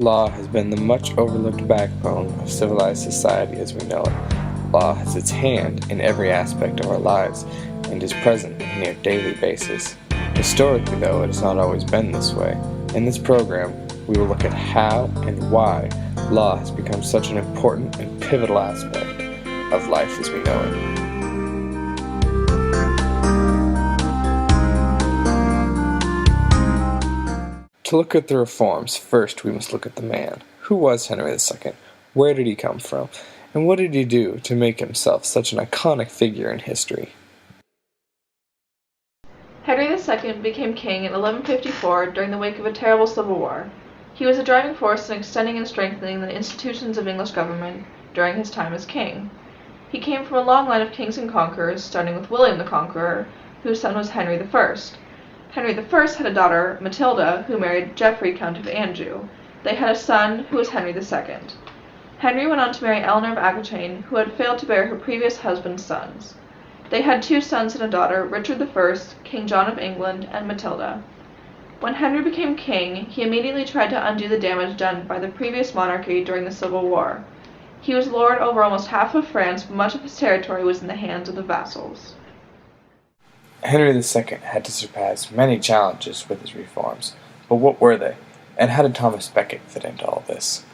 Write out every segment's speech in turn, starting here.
Law has been the much overlooked backbone of civilized society as we know it. Law has its hand in every aspect of our lives and is present on a near daily basis. Historically, though, it has not always been this way. In this program, we will look at how and why law has become such an important and pivotal aspect of life as we know it. To look at the reforms, first we must look at the man. Who was Henry II? Where did he come from? And what did he do to make himself such an iconic figure in history? Henry II became king in 1154 during the wake of a terrible civil war. He was a driving force in extending and strengthening the institutions of English government during his time as king. He came from a long line of kings and conquerors, starting with William the Conqueror, whose son was Henry I. Henry I had a daughter, Matilda, who married Geoffrey, Count of Anjou. They had a son, who was Henry II. Henry went on to marry Eleanor of Aquitaine, who had failed to bear her previous husband's sons. They had 2 sons and a daughter, Richard I, King John of England, and Matilda. When Henry became king, he immediately tried to undo the damage done by the previous monarchy during the Civil War. He was lord over almost half of France, but much of his territory was in the hands of the vassals. Henry II had to surpass many challenges with his reforms, but what were they, and how did Thomas Becket fit into all this?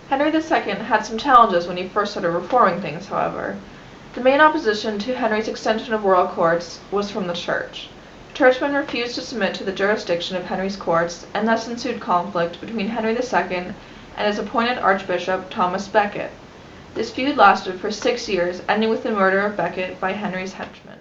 Henry II had some challenges when he first started reforming things, however. The main opposition to Henry's extension of royal courts was from the Church. Churchmen refused to submit to the jurisdiction of Henry's courts, and thus ensued conflict between Henry II and his appointed Archbishop Thomas Becket. This feud lasted for 6 years, ending with the murder of Becket by Henry's henchmen.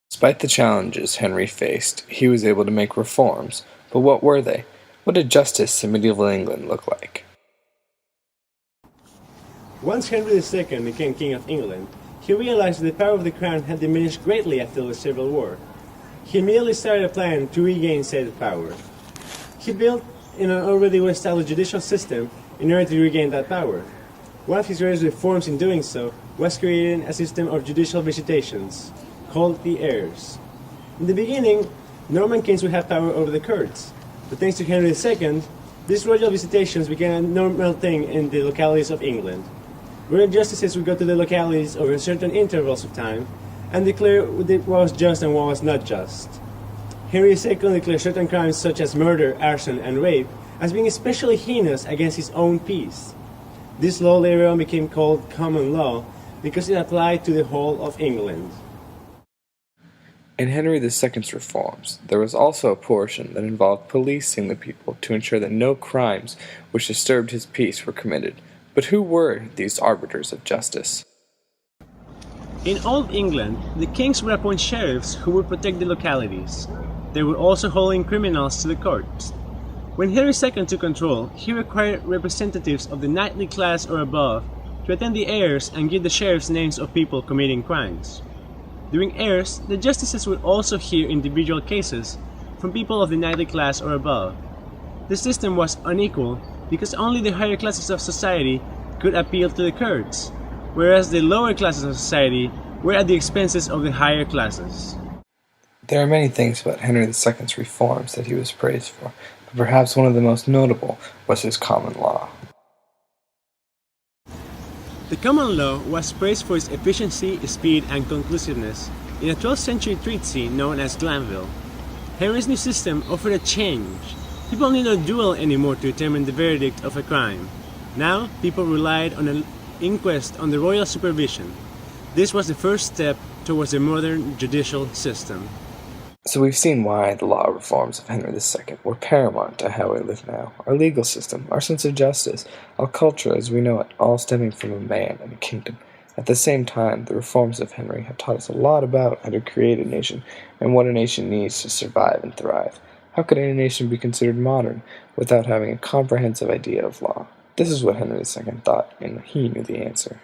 Despite the challenges Henry faced, he was able to make reforms. But what were they? What did justice in medieval England look like? Once Henry II became King of England, he realized that the power of the crown had diminished greatly after the Civil War. He immediately started a plan to regain said power. He built an already well-established judicial system in order to regain that power. One of his greatest reforms in doing so was creating a system of judicial visitations, called the heirs. In the beginning, Norman kings would have power over the courts, but thanks to Henry II, these royal visitations became a normal thing in the localities of England, where justices would go to the localities over certain intervals of time and declare what was just and what was not just. Henry II declared certain crimes such as murder, arson, and rape as being especially heinous against his own peace. This law later on became called common law because it applied to the whole of England. In Henry II's reforms, there was also a portion that involved policing the people to ensure that no crimes which disturbed his peace were committed. But who were these arbiters of justice? In Old England, the kings would appoint sheriffs who would protect the localities. They would also haul in criminals to the courts. When Henry II took control, he required representatives of the knightly class or above to attend the heirs and give the sheriffs names of people committing crimes. During heirs, the justices would also hear individual cases from people of the knightly class or above. The system was unequal because only the higher classes of society could appeal to the courts, whereas the lower classes of society were at the expenses of the higher classes. There are many things about Henry II's reforms that he was praised for, but perhaps one of the most notable was his common law. The common law was praised for its efficiency, speed, and conclusiveness in a 12th century treatise known as Glanville. Henry's new system offered a change. People need not duel anymore to determine the verdict of a crime. Now, people relied on an inquest under royal supervision. This was the first step towards a modern judicial system. So we've seen why the law reforms of Henry II were paramount to how we live now. Our legal system, our sense of justice, our culture as we know it, all stemming from a man and a kingdom. At the same time, the reforms of Henry have taught us a lot about how to create a nation and what a nation needs to survive and thrive. How could any nation be considered modern without having a comprehensive idea of law? This is what Henry II thought, and he knew the answer.